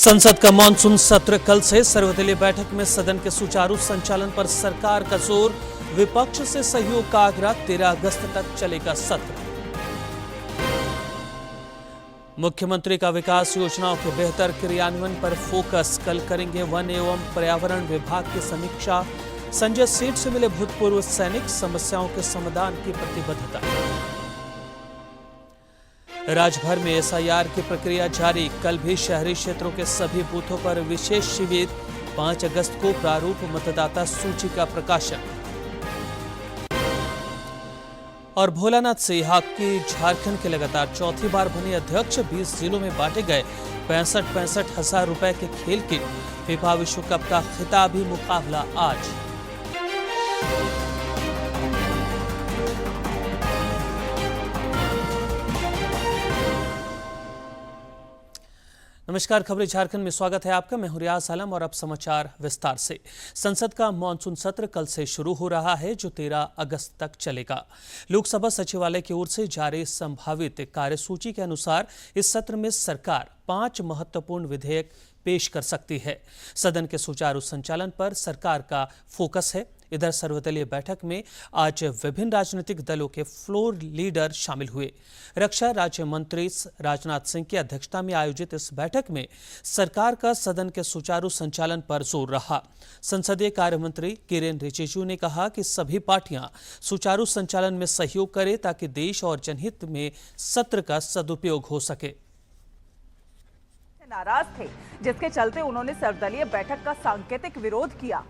संसद का मानसून सत्र कल से सर्वदलीय बैठक में सदन के सुचारू संचालन पर सरकार का जोर, विपक्ष से सहयोग का आग्रह। 13 अगस्त तक चलेगा सत्र। मुख्यमंत्री का विकास योजनाओं के बेहतर क्रियान्वयन पर फोकस। कल करेंगे वन एवं पर्यावरण विभाग की समीक्षा। संजय सेठ से मिले भूतपूर्व सैनिक, समस्याओं के समाधान की प्रतिबद्धता। राज्यभर में एसआईआर की प्रक्रिया जारी। कल भी शहरी क्षेत्रों के सभी बूथों पर विशेष शिविर। 5 अगस्त को प्रारूप मतदाता सूची का प्रकाशन। और भोलानाथ से हॉकी झारखंड के लगातार चौथी बार बने अध्यक्ष। 20 जिलों में बांटे गए 65 हजार रुपए के खेल किट। फीफा विश्व कप का खिताबी मुकाबला आज। नमस्कार, खबरें झारखंड में स्वागत है आपका। मैं हूं रियाज आलम और अब समाचार विस्तार से। संसद का मानसून सत्र कल से शुरू हो रहा है, जो 13 अगस्त तक चलेगा। लोकसभा सचिवालय की ओर से जारी संभावित कार्यसूची के अनुसार इस सत्र में सरकार 5 महत्वपूर्ण विधेयक पेश कर सकती है। सदन के सुचारू संचालन पर सरकार का फोकस है। इधर सर्वदलीय बैठक में आज विभिन्न राजनीतिक दलों के फ्लोर लीडर शामिल हुए। रक्षा राज्य मंत्री राजनाथ सिंह की अध्यक्षता में आयोजित इस बैठक में सरकार का सदन के सुचारू संचालन पर जोर रहा। संसदीय कार्य मंत्री किरेन रिजिजू ने कहा कि सभी पार्टियां सुचारू संचालन में सहयोग करें, ताकि देश और जनहित में सत्र का सदुपयोग हो सके। नाराज थे, जिसके चलते उन्होंने सर्वदलीय बैठक का सांकेतिक विरोध किया।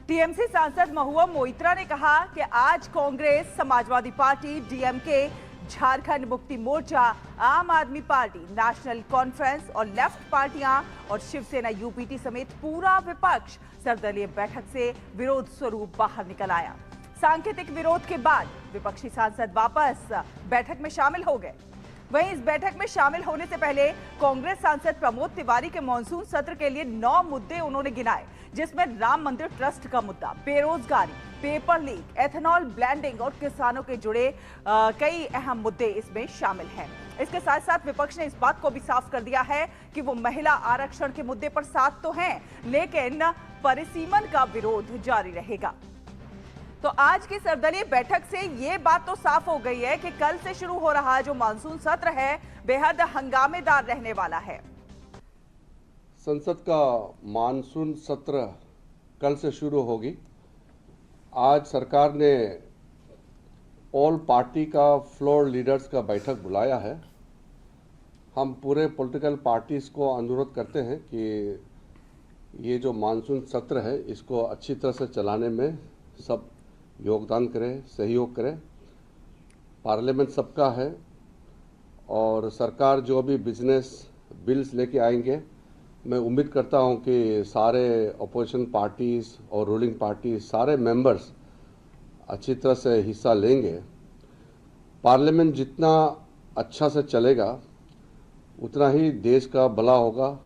टीएमसी सांसद महुआ मोइत्रा ने कहा कि आज कांग्रेस, समाजवादी पार्टी, डीएमके, झारखंड मुक्ति मोर्चा, आम आदमी पार्टी, नेशनल कॉन्फ्रेंस और लेफ्ट पार्टियां और शिवसेना यूपीटी समेत पूरा विपक्ष सर्वदलीय बैठक से विरोध स्वरूप बाहर निकल आया। सांकेतिक विरोध के बाद विपक्षी सांसद वापस बैठक में शामिल हो गए। वहीं इस बैठक में शामिल होने से पहले कांग्रेस सांसद प्रमोद तिवारी के मानसून सत्र के लिए 9 मुद्दे उन्होंने गिनाए, जिसमें राम मंदिर ट्रस्ट का मुद्दा, बेरोजगारी, पेपर लीक, एथेनॉल ब्लेंडिंग और किसानों के जुड़े कई अहम मुद्दे इसमें शामिल हैं। इसके साथ साथ विपक्ष ने इस बात को भी साफ कर दिया है कि वो महिला आरक्षण के मुद्दे पर साथ तो हैं, लेकिन परिसीमन का विरोध जारी रहेगा। तो आज की सर्वदलीय बैठक से ये बात तो साफ हो गई है कि कल से शुरू हो रहा जो मानसून सत्र है बेहद हंगामेदार रहने वाला है। संसद का मानसून सत्र कल से शुरू होगी। आज सरकार ने ऑल पार्टी का फ्लोर लीडर्स का बैठक बुलाया है। हम पूरे पॉलिटिकल पार्टीज को अनुरोध करते हैं कि ये जो मानसून सत्र है इसको अच्छी तरह से चलाने में सब योगदान करें, सहयोग करें। पार्लियामेंट सबका है और सरकार जो भी बिजनेस बिल्स लेके आएंगे, मैं उम्मीद करता हूं कि सारे अपोजिशन पार्टीज और रूलिंग पार्टी सारे मेंबर्स अच्छी तरह से हिस्सा लेंगे। पार्लियामेंट जितना अच्छा से चलेगा उतना ही देश का भला होगा।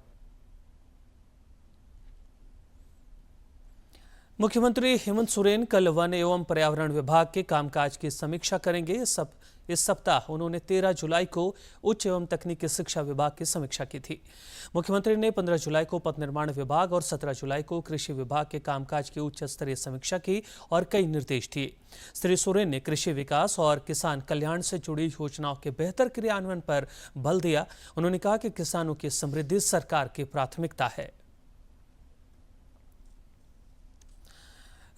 मुख्यमंत्री हेमंत सोरेन कल वन एवं पर्यावरण विभाग के कामकाज की समीक्षा करेंगे। इस सप्ताह उन्होंने 13 जुलाई को उच्च एवं तकनीकी शिक्षा विभाग की समीक्षा की थी। मुख्यमंत्री ने 15 जुलाई को पथ निर्माण विभाग और 17 जुलाई को कृषि विभाग के कामकाज की उच्च स्तरीय समीक्षा की और कई निर्देश दिए। श्री सोरेन ने कृषि विकास और किसान कल्याण से जुड़ी योजनाओं के बेहतर क्रियान्वयन पर बल दिया। उन्होंने कहा कि किसानों की समृद्धि सरकार की प्राथमिकता है।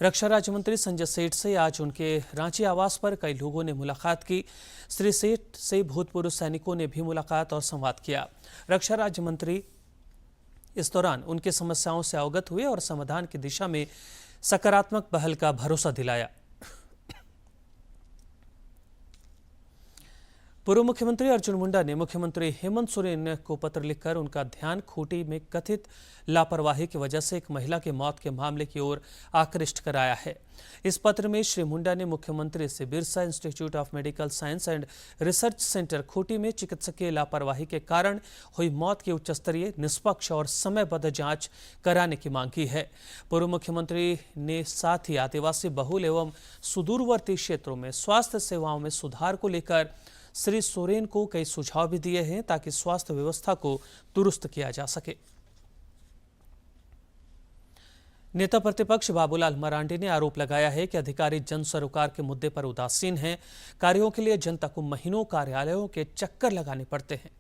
रक्षा राज्य मंत्री संजय सेठ से आज उनके रांची आवास पर कई लोगों ने मुलाकात की। श्री सेठ से भूतपूर्व सैनिकों ने भी मुलाकात और संवाद किया। रक्षा राज्य मंत्री इस दौरान उनकी समस्याओं से अवगत हुए और समाधान की दिशा में सकारात्मक पहल का भरोसा दिलाया। पूर्व मुख्यमंत्री अर्जुन मुंडा ने मुख्यमंत्री हेमंत सोरेन को पत्र लिखकर उनका ध्यान खूंटी में कथित लापरवाही की वजह से एक महिला की मौत के मामले की ओर आकृष्ट कराया है। इस पत्र में श्री मुंडा ने मुख्यमंत्री से Birsa institute of medical science and research centre Khunti में चिकित्सकीय लापरवाही के कारण हुई मौत की उच्च स्तरीय, निष्पक्ष और समयबद्ध जांच कराने की मांग की है। पूर्व मुख्यमंत्री ने साथ ही आदिवासी बहुल एवं सुदूरवर्ती क्षेत्रों में स्वास्थ्य सेवाओं में सुधार को लेकर श्री सोरेन को कई सुझाव भी दिए हैं ताकि स्वास्थ्य व्यवस्था को दुरुस्त किया जा सके। नेता प्रतिपक्ष बाबूलाल मरांडी ने आरोप लगाया है कि अधिकारी जन सरोकार के मुद्दे पर उदासीन हैं। कार्यों के लिए जनता को महीनों कार्यालयों के चक्कर लगाने पड़ते हैं।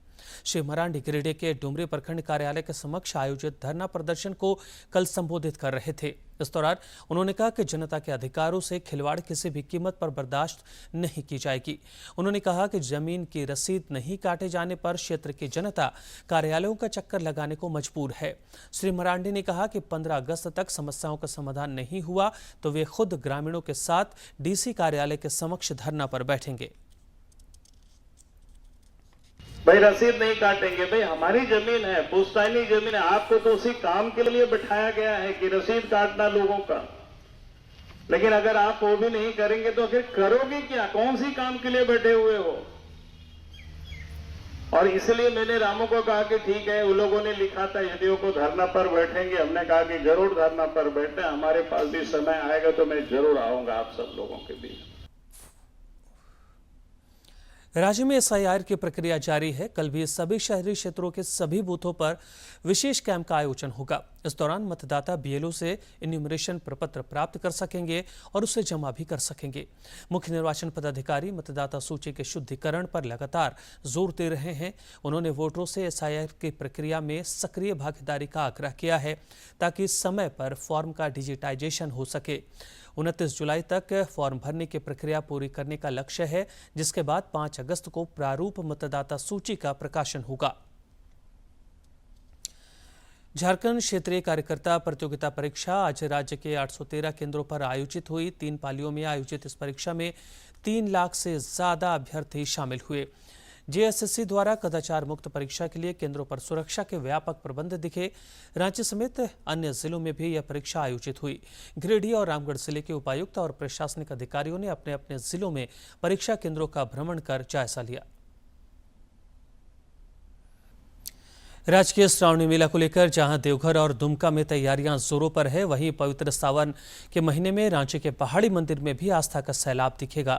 श्री मरांडी गिरिडीह के डुमरी प्रखंड कार्यालय के समक्ष आयोजित धरना प्रदर्शन को कल संबोधित कर रहे थे। इस दौरान उन्होंने कहा कि जनता के अधिकारों से खिलवाड़ किसी भी कीमत पर बर्दाश्त नहीं की जाएगी। उन्होंने कहा कि जमीन की रसीद नहीं काटे जाने पर क्षेत्र की जनता कार्यालयों का चक्कर लगाने को मजबूर है। श्री मरांडी ने कहा कि 15 अगस्त तक समस्याओं का समाधान नहीं हुआ तो वे खुद ग्रामीणों के साथ डीसी कार्यालय के समक्ष धरना पर बैठेंगे। भाई रसीद नहीं काटेंगे, भाई हमारी जमीन है, पुश्तैनी जमीन है, आपको तो उसी काम के लिए बिठाया गया है कि रसीद काटना लोगों का। लेकिन अगर आप वो भी नहीं करेंगे तो फिर करोगे क्या? कौन सी काम के लिए बैठे हुए हो? और इसलिए मैंने रामों को कहा कि ठीक है, उन लोगों ने लिखा था यदियों को धरना पर बैठेंगे। हमने कहा कि जरूर धरना पर बैठे, हमारे पास भी समय आएगा तो मैं जरूर आऊंगा आप सब लोगों के बीच। राज्य में एसआईआर की प्रक्रिया जारी है। कल भी सभी शहरी क्षेत्रों के सभी बूथों पर विशेष कैंप का आयोजन होगा। इस दौरान मतदाता बीएलओ से इन्यूमरेशन प्रपत्र प्राप्त कर सकेंगे और उसे जमा भी कर सकेंगे। मुख्य निर्वाचन पदाधिकारी मतदाता सूची के शुद्धिकरण पर लगातार जोर दे रहे हैं। उन्होंने वोटरों से एसआईआर की प्रक्रिया में सक्रिय भागीदारी का आग्रह किया है ताकि समय पर फॉर्म का डिजिटाइजेशन हो सके। 29 जुलाई तक फॉर्म भरने की प्रक्रिया पूरी करने का लक्ष्य है, जिसके बाद 5 अगस्त को प्रारूप मतदाता सूची का प्रकाशन होगा। झारखंड क्षेत्रीय कार्यकर्ता प्रतियोगिता परीक्षा आज राज्य के 813 केंद्रों पर आयोजित हुई। 3 पालियों में आयोजित इस परीक्षा में 3 लाख से ज्यादा अभ्यर्थी शामिल हुए। जेएसएससी द्वारा कदाचार मुक्त परीक्षा के लिए केंद्रों पर सुरक्षा के व्यापक प्रबंध दिखे। रांची समेत अन्य जिलों में भी यह परीक्षा आयोजित हुई। गिरिडीह और रामगढ़ जिले के उपायुक्त और प्रशासनिक अधिकारियों ने अपने अपने जिलों में परीक्षा केंद्रों का भ्रमण कर जायजा लिया। राजकीय श्रावणी मेला को लेकर जहां देवघर और दुमका में तैयारियां जोरों पर है, वहीं पवित्र सावन के महीने में रांची के पहाड़ी मंदिर में भी आस्था का सैलाब दिखेगा।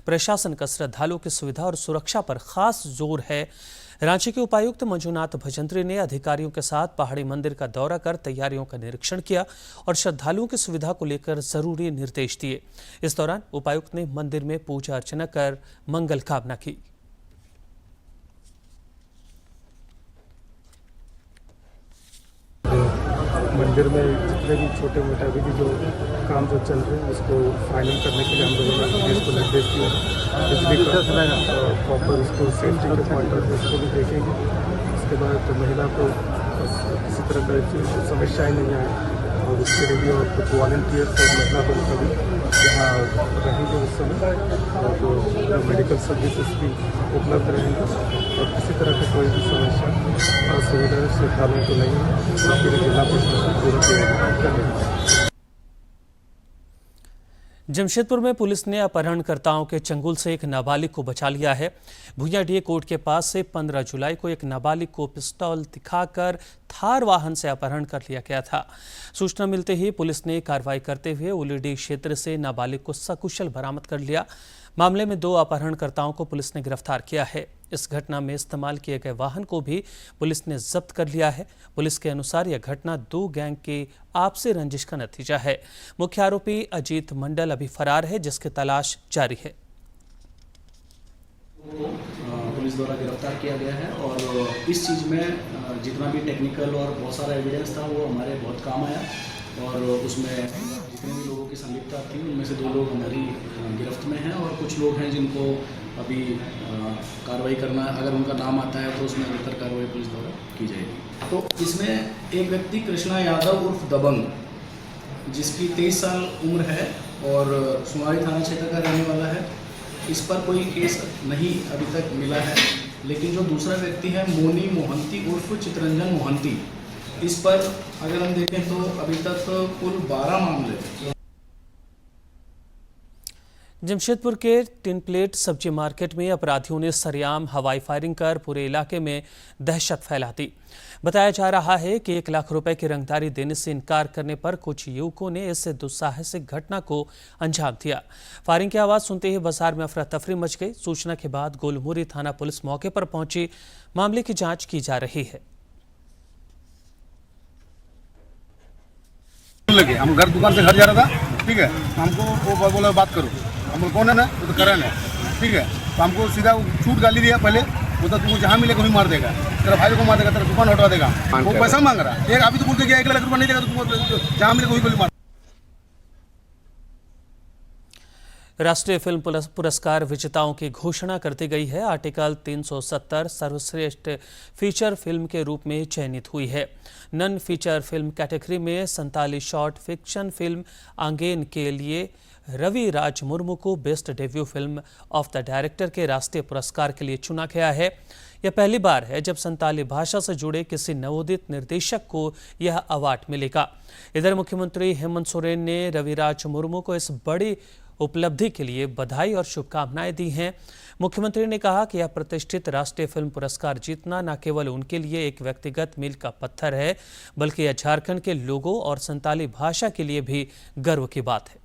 प्रशासन का श्रद्धालुओं की सुविधा और सुरक्षा पर खास जोर है। रांची के उपायुक्त मंजुनाथ भजंत्री ने अधिकारियों के साथ पहाड़ी मंदिर का दौरा कर तैयारियों का निरीक्षण किया और श्रद्धालुओं की सुविधा को लेकर जरूरी निर्देश दिए। इस दौरान उपायुक्त ने मंदिर में पूजा अर्चना कर मंगल कामना की। मंदिर में जितने भी छोटे मोटे अभी भी जो काम जो चल रहे हैं उसको फाइनल करने के लिए हम लोगों ने पुलिस को निर्देश दिया। बिजली का प्रॉपर उसको सेफ्टी के पॉइंट ऑफ व्यू उसको भी देखेंगे। उसके बाद तो महिला को किसी तरह का समस्याएं नहीं आए और उसके लिए भी और कुछ वॉलंटियर्स और महिला बल का भी यहाँ रहेंगे उस समय और मेडिकल सर्विसेज भी उपलब्ध रहेंगे और किसी तरह की कोई भी समस्या असुविधा श्रद्धालुओं को नहीं है। उसके लिए जिला प्रशासन पूरी तैयारी कर रही है। जमशेदपुर में पुलिस ने अपहरणकर्ताओं के चंगुल से एक नाबालिग को बचा लिया है। भुइयाडीह कोर्ट के पास से 15 जुलाई को एक नाबालिग को पिस्तौल दिखाकर थार वाहन से अपहरण कर लिया गया था। सूचना मिलते ही पुलिस ने कार्रवाई करते हुए उलीडीह क्षेत्र से नाबालिग को सकुशल बरामद कर लिया। मामले में 2 अपहरणकर्ताओं को पुलिस ने गिरफ्तार किया है। इस घटना में इस्तेमाल किए गए वाहन को भी पुलिस ने जब्त कर लिया है। पुलिस के अनुसार यह घटना 2 गैंग की आपसी रंजिश का नतीजा है। मुख्य आरोपी अजीत मंडल अभी फरार है, जिसकी तलाश जारी है। पुलिस द्वारा गिरफ्तार किया गया है और इस चीज़ में जितना भी टेक्निकल और बहुत सारा एविडेंस था वो हमारे बहुत काम आया और उसमें जितने भी लोगों की संलिप्तता थी उनमें से 2 लोग हमारी गिरफ्त में हैं और कुछ लोग हैं जिनको अभी कार्रवाई करना, अगर उनका नाम आता है तो उसमें बेहतर कार्रवाई पुलिस द्वारा की जाएगी। तो इसमें एक व्यक्ति कृष्णा यादव उर्फ दबंग, जिसकी 23 साल उम्र है और सुमारी थाना क्षेत्र का रहने वाला है। इस पर कोई केस नहीं अभी तक मिला है, लेकिन जो दूसरा व्यक्ति है मोनी मोहंती उर्फ चितरंजन मोहंती, इस पर अगर हम देखें तो अभी तक कुल 12 मामले। जमशेदपुर के टिन प्लेट सब्जी मार्केट में अपराधियों ने सरेआम हवाई फायरिंग कर पूरे इलाके में दहशत फैला दी। बताया जा रहा है कि 1 लाख रुपए की रंगदारी देने से इनकार करने पर कुछ युवकों ने इस दुस्साहसिक घटना को अंजाम दिया। फायरिंग की आवाज सुनते ही बाजार में अफरा तफरी मच गई। सूचना के बाद गोलमुरी थाना पुलिस मौके पर पहुंची। मामले की जांच की जा रही है। लेके हम घर दुकान से घर जा रहा था, ठीक है। तो हमको वो बोला बात करो, हम बोले कौन है ना, वो तो करण है, ठीक है। तो हमको सीधा छूट गाली दिया पहले, वो तो तुमको जहाँ मिलेगा वहीं मार देगा, तेरा भाई को मार देगा, तेरा दुकान हटवा देगा। वो पैसा मांग रहा है, एक अभी तो बोल के गया 1 लाख रुपया नहीं देगा तो तुमको जहाँ मिलेगा वहीं गोली मार। राष्ट्रीय फिल्म पुरस्कार विजेताओं की घोषणा करती गई है। आर्टिकल 370 सर्वश्रेष्ठ फीचर फिल्म के रूप में चयनित हुई है। नन फीचर फिल्म कैटेगरी में 47 शॉर्ट फिक्शन फिल्म आंगेन के लिए रवि राज मुर्मू को best debut film of the director के राष्ट्रीय पुरस्कार के लिए चुना गया है। यह पहली बार है जब संताली भाषा से जुड़े किसी नवोदित निर्देशक को यह अवार्ड मिलेगा। इधर मुख्यमंत्री हेमंत सोरेन ने रविराज मुर्मू को इस बड़ी उपलब्धि के लिए बधाई और शुभकामनाएं दी हैं। मुख्यमंत्री ने कहा कि यह प्रतिष्ठित राष्ट्रीय फिल्म पुरस्कार जीतना न केवल उनके लिए एक व्यक्तिगत मील का पत्थर है, बल्कि यह झारखंड के लोगों और संताली भाषा के लिए भी गर्व की बात है।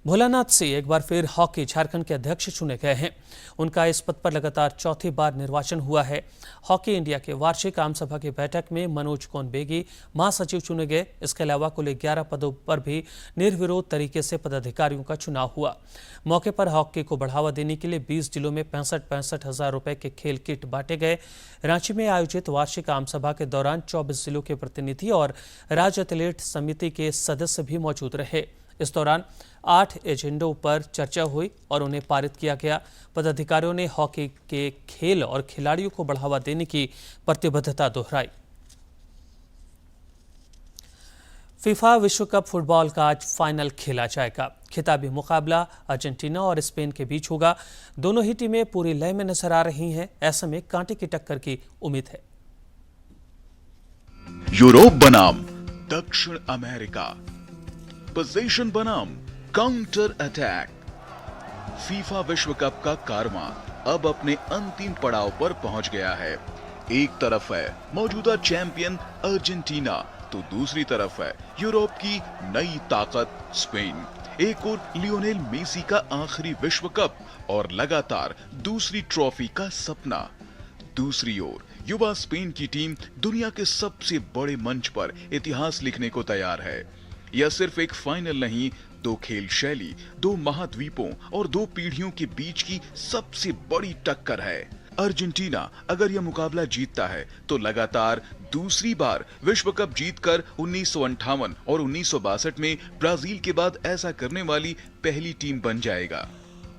भोलानाथ सिंह एक बार फिर हॉकी झारखंड के अध्यक्ष चुने गए हैं। उनका इस पद पर लगातार चौथी बार निर्वाचन हुआ है। हॉकी इंडिया के वार्षिक आम सभा की बैठक में मनोज कोनबेगी महासचिव चुने गए। इसके अलावा कुल 11 पदों पर भी निर्विरोध तरीके से पदाधिकारियों का चुनाव हुआ। मौके पर हॉकी को बढ़ावा देने के लिए 20 जिलों में 65 हजार रुपए के खेल किट बांटे गए। रांची में आयोजित वार्षिक आम सभा के दौरान 24 जिलों के प्रतिनिधि और राज्य एथलीट समिति के सदस्य भी मौजूद रहे। इस दौरान 8 एजेंडों पर चर्चा हुई और उन्हें पारित किया गया। पदाधिकारियों ने हॉकी के खेल और खिलाड़ियों को बढ़ावा देने की प्रतिबद्धता दोहराई। फीफा विश्व कप फुटबॉल का आज फाइनल खेला जाएगा। खिताबी मुकाबला अर्जेंटीना और स्पेन के बीच होगा। दोनों ही टीमें पूरी लय में नजर आ रही हैं। ऐसे में कांटे की टक्कर की उम्मीद है। यूरोप बनाम दक्षिण अमेरिका, पोजीशन बनाम काउंटर अटैक। फीफा विश्व कप का कारवां अब अपने अंतिम पड़ाव पर पहुंच गया है। एक तरफ है मौजूदा चैंपियन अर्जेंटीना, तो दूसरी तरफ है यूरोप की नई ताकत स्पेन। एक और लियोनेल मेसी का आखिरी विश्व कप और लगातार दूसरी ट्रॉफी का सपना। दूसरी ओर युवा स्पेन की टीम दुनिया के सबसे बड़े मंच पर इतिहास लिखने को तैयार है। यह सिर्फ एक फाइनल नहीं, दो खेल शैली, दो महाद्वीपों और दो पीढ़ियों के बीच की सबसे बड़ी टक्कर है। अर्जेंटीना अगर यह मुकाबला जीतता है तो लगातार दूसरी बार विश्व कप जीतकर 1958 और 1962 में ब्राजील के बाद ऐसा करने वाली पहली टीम बन जाएगा।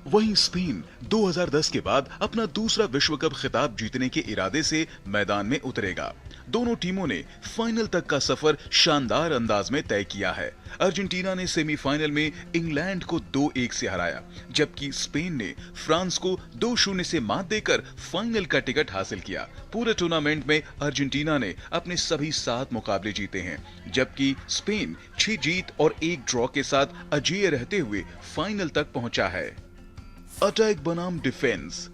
वहीं स्पेन 2010 के बाद अपना दूसरा विश्व कप खिताब जीतने के इरादे से मैदान में उतरेगा। दोनों टीमों ने फाइनल तक का सफर शानदार अंदाज में तय किया है। अर्जेंटीना ने सेमीफाइनल में इंग्लैंड को 2-1 से हराया, जबकि स्पेन ने फ्रांस को 2-0 से मात देकर फाइनल का टिकट हासिल किया। पूरे टूर्नामेंट में अर्जेंटीना ने अपने सभी 7 मुकाबले जीते हैं, जबकि स्पेन 6 जीत और 1 ड्रॉ के साथ अजेय रहते हुए फाइनल तक पहुंचा है। अटैक बनाम डिफेंस,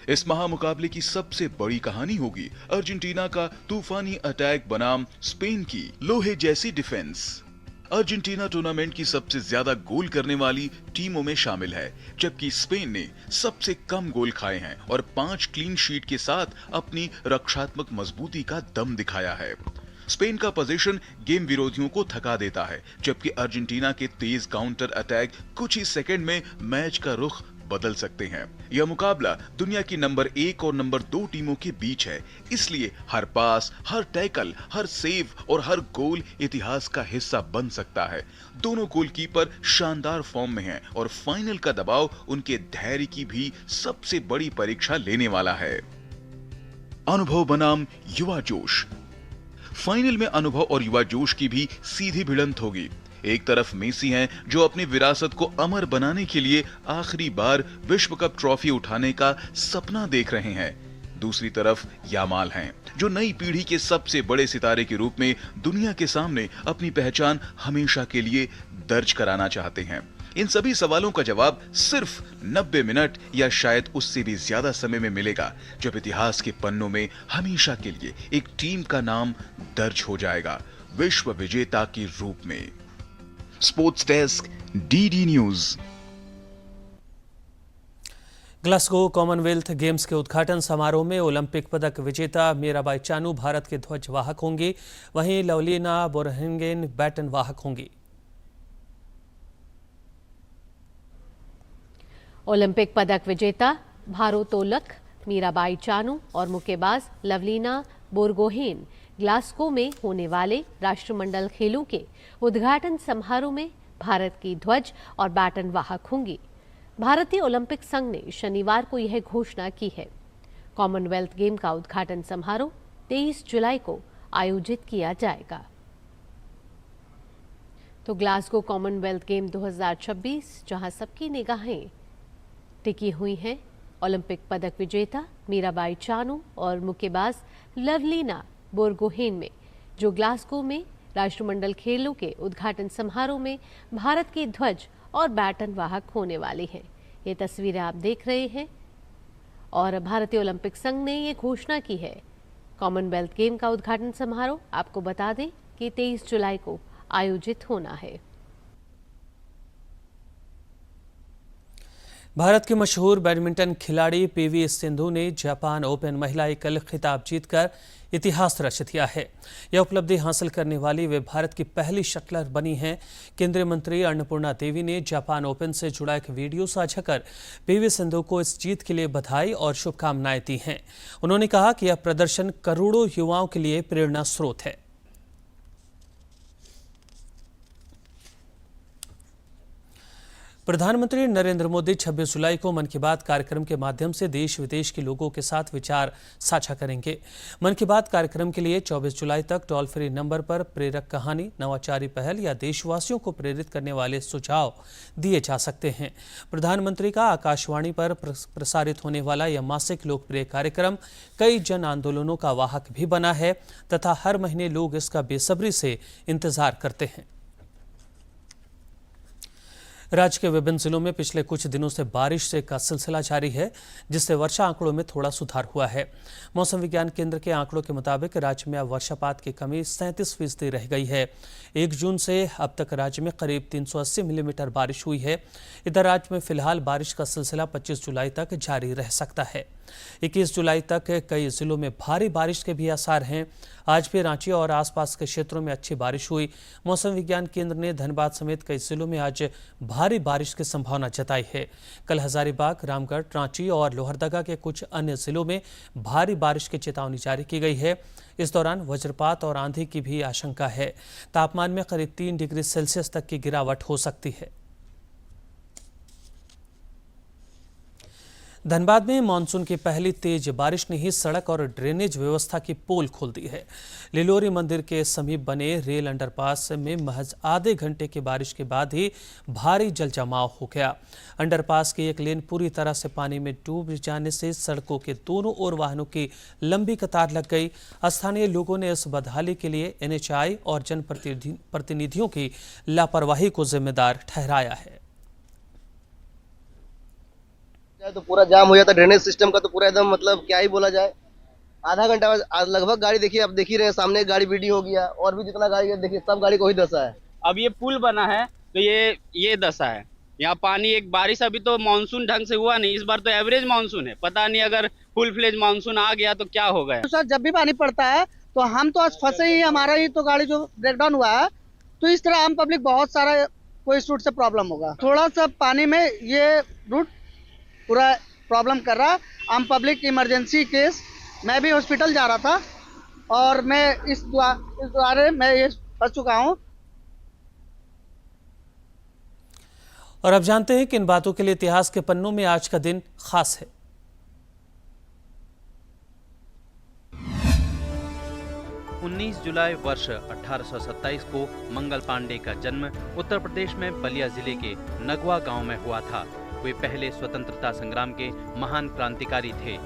इस महामुकाबले की सबसे बड़ी कहानी होगी अर्जेंटीना का तूफानी अटैक बनाम स्पेन की लोहे जैसी डिफेंस। अर्जेंटीना टूर्नामेंट की सबसे ज्यादा गोल करने वाली टीमों में शामिल है, जबकि स्पेन ने सबसे कम गोल खाए हैं और 5 क्लीन शीट के साथ अपनी रक्षात्मक मजबूती का दम दिखाया है। स्पेन का पोजीशन गेम विरोधियों को थका देता है, जबकि अर्जेंटीना के तेज काउंटर अटैक कुछ ही सेकंड में मैच का रुख बदल सकते हैं। यह मुकाबला दुनिया की नंबर 1 और नंबर 2 टीमों के बीच है, इसलिए हर पास, हर टैकल, हर सेव और हर गोल इतिहास का हिस्सा बन सकता है। दोनों गोलकीपर शानदार फॉर्म में हैं और फाइनल का दबाव उनके धैर्य की भी सबसे बड़ी परीक्षा लेने वाला है। अनुभव बनाम युवा जोश, फाइनल में अनुभव और युवा जोश की भी सीधी भिड़ंत होगी। एक तरफ मेसी हैं जो अपनी विरासत को अमर बनाने के लिए आखिरी बार विश्व कप ट्रॉफी उठाने का सपना देख रहे हैं। दूसरी तरफ यामाल हैं जो नई पीढ़ी के सबसे बड़े सितारे के रूप में दुनिया के सामने अपनी पहचान हमेशा के लिए दर्ज कराना चाहते हैं। इन सभी सवालों का जवाब सिर्फ 90 मिनट या शायद उससे भी ज्यादा समय में मिलेगा, जब इतिहास के पन्नों में हमेशा के लिए एक टीम का नाम दर्ज हो जाएगा, विश्व विजेता के रूप में। Sports desk, DD news. Glasgow Commonwealth games के उद्घाटन समारोह में ओलंपिक पदक विजेता मीराबाई चानू भारत की ध्वजवाहक होंगी, वहीं लवलीना बोरगोहेन बैटन वाहक होंगी। ओलंपिक पदक विजेता भारोत्तोलक मीराबाई चानू और मुक्केबाज लवलीना बोरगोहेन ग्लासगो में होने वाले राष्ट्रमंडल खेलों के उद्घाटन समारोह में भारत की ध्वज और बैटन वाहक होंगी। भारतीय ओलंपिक संघ ने शनिवार को यह घोषणा की है। कॉमनवेल्थ गेम का उद्घाटन समारोह 23 जुलाई को आयोजित किया जाएगा। तो ग्लासगो कॉमनवेल्थ गेम 2026, जहां सबकी निगाहें टिकी हुई हैं ओलंपिक पदक विजेता मीराबाई चानू और मुक्केबाज लवलीना बोरगोहेन में, जो ग्लासगो में राष्ट्रमंडल खेलों के उद्घाटन समारोह में भारत की ध्वज और बैटन वाहक होने वाली हैं। ये तस्वीरें आप देख रहे हैं और भारतीय ओलंपिक संघ ने ये घोषणा की है। कॉमनवेल्थ गेम का उद्घाटन समारोह आपको बता दें कि 23 जुलाई को आयोजित होना है। भारत की मशहूर बैडमिंटन खिलाड़ी पीवी सिंधु ने जापान ओपन महिला एकल खिताब जीतकर इतिहास रच दिया है। यह उपलब्धि हासिल करने वाली वे भारत की पहली शटलर बनी हैं। केंद्रीय मंत्री अन्नपूर्णा देवी ने जापान ओपन से जुड़ा एक वीडियो साझा कर पीवी सिंधु को इस जीत के लिए बधाई और शुभकामनाएं दी हैं। उन्होंने कहा कि यह प्रदर्शन करोड़ों युवाओं के लिए प्रेरणा स्रोत है। प्रधानमंत्री नरेंद्र मोदी 26 जुलाई को मन की बात कार्यक्रम के माध्यम से देश विदेश के लोगों के साथ विचार साझा करेंगे। मन की बात कार्यक्रम के लिए 24 जुलाई तक टोल फ्री नंबर पर प्रेरक कहानी, नवाचारी पहल या देशवासियों को प्रेरित करने वाले सुझाव दिए जा सकते हैं। प्रधानमंत्री का आकाशवाणी पर प्रसारित होने वाला यह मासिक लोकप्रिय कार्यक्रम कई जन आंदोलनों का वाहक भी बना है तथा हर महीने लोग इसका बेसब्री से इंतजार करते हैं। राज्य के विभिन्न जिलों में पिछले कुछ दिनों से बारिश का सिलसिला जारी है, जिससे वर्षा आंकड़ों में थोड़ा सुधार हुआ है। मौसम विज्ञान केंद्र के आंकड़ों के मुताबिक राज्य में अब वर्षापात की कमी 37% रह गई है। 1 जून से अब तक राज्य में करीब 380 मिलीमीटर बारिश हुई है। इधर राज्य में फिलहाल बारिश का सिलसिला 25 जुलाई तक जारी रह सकता है। 21 जुलाई तक कई जिलों में भारी बारिश के भी आसार हैं। आज भी रांची और आसपास के क्षेत्रों में अच्छी बारिश हुई। मौसम विज्ञान केंद्र ने धनबाद समेत कई जिलों में आज भारी बारिश की संभावना जताई है। कल हजारीबाग, रामगढ़, रांची और लोहरदगा के कुछ अन्य जिलों में भारी बारिश की चेतावनी जारी की गई है। इस दौरान वज्रपात और आंधी की भी आशंका है। तापमान में करीब 3 डिग्री सेल्सियस तक की गिरावट हो सकती है। धनबाद में मानसून की पहली तेज बारिश ने ही सड़क और ड्रेनेज व्यवस्था की पोल खोल दी है। लिलोरी मंदिर के समीप बने रेल अंडरपास में महज आधे घंटे की बारिश के बाद ही भारी जल जमाव हो गया। अंडरपास की एक लेन पूरी तरह से पानी में डूब जाने से सड़कों के दोनों ओर वाहनों की लंबी कतार लग गई। स्थानीय लोगों ने इस बदहाली के लिए NHAI और जनप्रतिनिधियों की लापरवाही को जिम्मेदार ठहराया है। तो पूरा जाम हो जाता, ड्रेनेज सिस्टम का तो पूरा एकदम मतलब क्या ही बोला जाए। आधा घंटा लगभग गाड़ी देखिए, अब देख ही रहे हैं, सामने एक गाड़ी वीडियो हो गया और भी जितना गाड़ी है देखिए, सब गाड़ी को ही दशा है। अब ये पुल बना है तो ये दशा है। यहाँ पानी एक बारिश अभी तो मानसून ढंग से हुआ नहीं, इस बार तो एवरेज मानसून है। पता नहीं अगर फुल फ्लेज मानसून आ गया तो क्या होगा। तो सर जब भी पानी पड़ता है तो हम तो आज फंसे ही, हमारा ही तो गाड़ी जो ब्रेकडाउन हुआ है, तो इस तरह आम पब्लिक बहुत सारा कोई इस रूट से प्रॉब्लम होगा। थोड़ा सा पानी में ये रूट पूरा प्रॉब्लम कर रहा। आम पब्लिक इमरजेंसी केस, मैं भी हॉस्पिटल जा रहा था और मैं इस द्वारे मैं ये फंस चुका हूं। और अब जानते हैं कि इन बातों के लिए इतिहास के पन्नों में आज का दिन खास है। 19 जुलाई वर्ष 1827 को मंगल पांडे का जन्म उत्तर प्रदेश में बलिया जिले के नगवा गांव में हुआ था। वे पहले स्वतंत्रता संग्राम के महान क्रांतिकारी थे।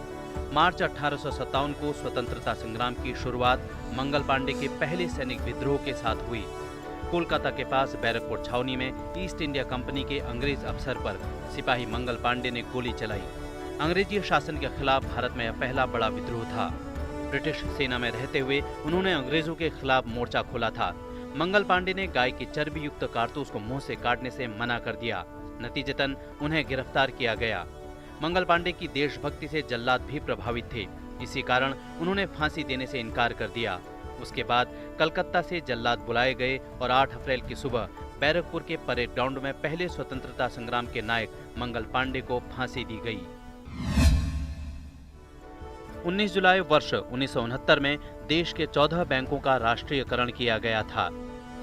मार्च 1857 को स्वतंत्रता संग्राम की शुरुआत मंगल पांडे के पहले सैनिक विद्रोह के साथ हुई। कोलकाता के पास बैरकपुर छावनी में ईस्ट इंडिया कंपनी के अंग्रेज अफसर पर सिपाही मंगल पांडे ने गोली चलाई। अंग्रेजी शासन के खिलाफ भारत में यह पहला बड़ा विद्रोह था। ब्रिटिश सेना में रहते हुए उन्होंने अंग्रेजों के खिलाफ मोर्चा खोला था। मंगल पांडे ने गाय की चर्बी युक्त कारतूस को मुंह से काटने से मना कर दिया। नतीजतन उन्हें गिरफ्तार किया गया। मंगल पांडे की देशभक्ति से जल्लाद भी प्रभावित थे। इसी कारण उन्होंने फांसी देने से इनकार कर दिया। उसके बाद कलकत्ता से जल्लाद बुलाए गए और 8 अप्रैल की सुबह बैरकपुर के परेड ग्राउंड में पहले स्वतंत्रता संग्राम के नायक मंगल पांडे को फांसी दी गई। 19 जुलाई वर्ष 1969 में देश के 14 बैंकों का राष्ट्रीयकरण किया गया था।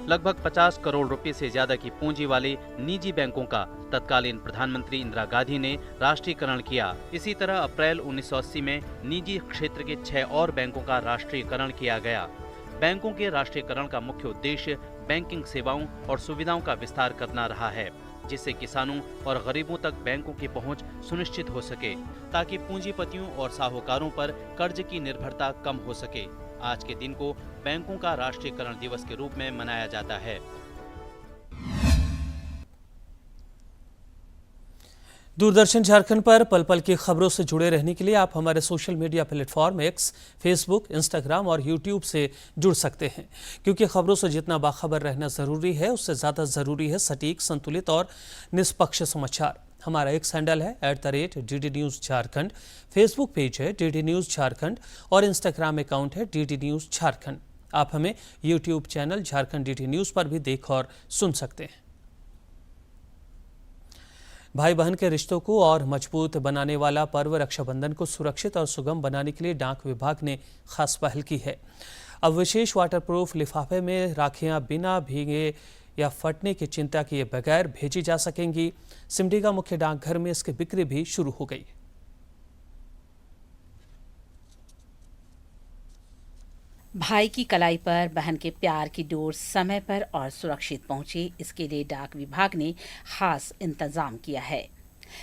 लगभग 50 करोड़ रुपए से ज्यादा की पूंजी वाले निजी बैंकों का तत्कालीन प्रधानमंत्री इंदिरा गांधी ने राष्ट्रीयकरण किया। इसी तरह अप्रैल 1980 में निजी क्षेत्र के 6 और बैंकों का राष्ट्रीयकरण किया गया। बैंकों के राष्ट्रीयकरण का मुख्य उद्देश्य बैंकिंग सेवाओं और सुविधाओं का विस्तार करना रहा है, जिससे किसानों और गरीबों तक बैंकों की पहुंच सुनिश्चित हो सके, ताकि पूंजीपतियों और साहूकारों पर कर्ज की निर्भरता कम हो सके। आज के दिन को बैंकों का राष्ट्रीयकरण दिवस के रूप में मनाया जाता है। दूरदर्शन झारखंड पर पल पल की खबरों से जुड़े रहने के लिए आप हमारे social media platform x, Facebook, Instagram और यूट्यूब से जुड़ सकते हैं, क्योंकि खबरों से जितना बाखबर रहना जरूरी है, उससे ज़्यादा ज़रूरी है सटीक, संतुलित और निष्पक्ष समाचार। हमारा एक्स हैंडल है @DD News Jharkhand, Facebook page है DD News झारखंड और इंस्टाग्राम अकाउंट है DD News झारखंड। आप हमें YouTube channel Jharkhand DD News पर भी देख और सुन सकते हैं। भाई बहन के रिश्तों को और मजबूत बनाने वाला पर्व रक्षाबंधन को सुरक्षित और सुगम बनाने के लिए डाक विभाग ने खास पहल की है। अब विशेष वाटरप्रूफ लिफाफे में राखियां बिना भीगे या फटने की चिंता किए बगैर भेजी जा सकेंगी। सिमडेगा मुख्य डाकघर में इसकी बिक्री भी शुरू हो गई। भाई की कलाई पर बहन के प्यार की डोर समय पर और सुरक्षित पहुंचे, इसके लिए डाक विभाग ने खास इंतजाम किया है।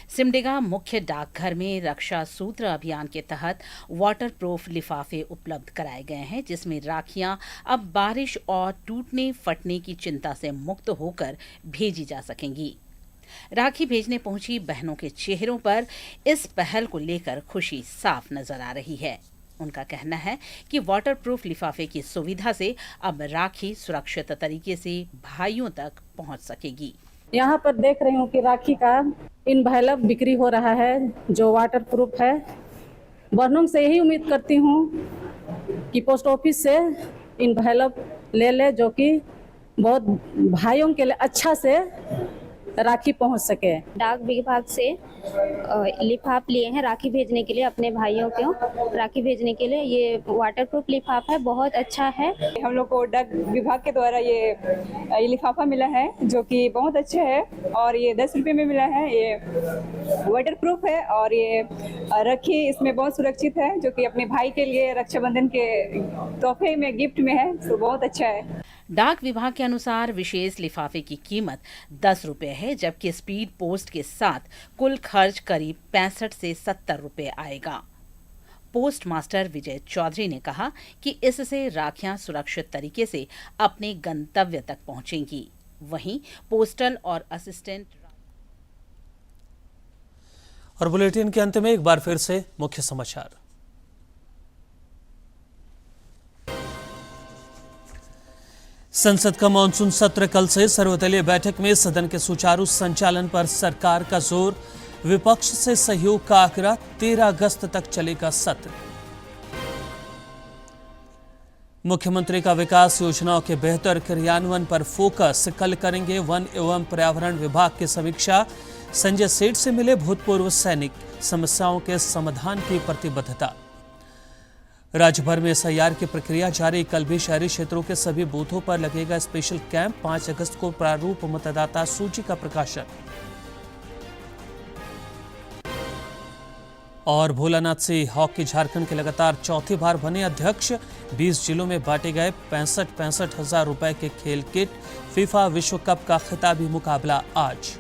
सिमडेगा मुख्य डाकघर में रक्षा सूत्र अभियान के तहत वाटरप्रूफ लिफाफे उपलब्ध कराए गए हैं, जिसमें राखियां अब बारिश और टूटने फटने की चिंता से मुक्त होकर भेजी जा सकेंगी। राखी भेजने पहुंची बहनों के चेहरों पर इस पहल को लेकर खुशी साफ नजर आ रही है। उनका कहना है कि वाटरप्रूफ लिफाफे की सुविधा से अब राखी सुरक्षित तरीके से भाइयों तक पहुंच सकेगी। यहाँ पर देख रही हूँ कि राखी का इनवैलप बिक्री हो रहा है जो वाटरप्रूफ है। बहनों से यही उम्मीद करती हूँ कि पोस्ट ऑफिस से इनवैलप ले जो कि बहुत भाइयों के लिए अच्छा से राखी पहुंच सके। डाक विभाग से लिफाफ लिए हैं राखी भेजने के लिए, अपने भाइयों को राखी भेजने के लिए। ये वाटरप्रूफ लिफाफा है, बहुत अच्छा है। हम लोग को डाक विभाग के द्वारा ये लिफाफा मिला है जो कि बहुत अच्छा है और ये 10 रुपये में मिला है। ये वाटरप्रूफ है और ये रखी इसमें बहुत सुरक्षित है, जो कि अपने भाई के लिए रक्षाबंधन के तोहफे में गिफ्ट में है, तो बहुत अच्छा है। डाक विभाग के अनुसार विशेष लिफाफे की कीमत 10 रुपये है, जबकि स्पीड पोस्ट के साथ कुल खर्च करीब 65 से 70 रुपये आएगा। पोस्ट मास्टर विजय चौधरी ने कहा कि इससे राखियां सुरक्षित तरीके से अपने गंतव्य तक पहुंचेंगी। वहीं पोस्टल और असिस्टेंट। और बुलेटिन के अंत में एक बार फिर से मुख्य समाचार। संसद का मानसून सत्र कल से सर्वदलीय बैठक में सदन के सुचारू संचालन पर सरकार का जोर, विपक्ष से सहयोग का आग्रह। 13 अगस्त तक चलेगा सत्र। मुख्यमंत्री का विकास योजनाओं के बेहतर क्रियान्वयन पर फोकस, कल करेंगे वन एवं पर्यावरण विभाग की समीक्षा। संजय सेठ से मिले भूतपूर्व सैनिक, समस्याओं के समाधान की प्रतिबद्धता। राज्य भर में SIR की प्रक्रिया जारी, कल भी शहरी क्षेत्रों के सभी बूथों पर लगेगा स्पेशल कैंप। 5 अगस्त को प्रारूप मतदाता सूची का प्रकाशन। और भोलानाथ से हॉकी झारखंड के लगातार चौथी बार बने अध्यक्ष। 20 जिलों में बांटे गए 65 हजार रुपए के खेल किट। फीफा विश्व कप का खिताबी मुकाबला आज।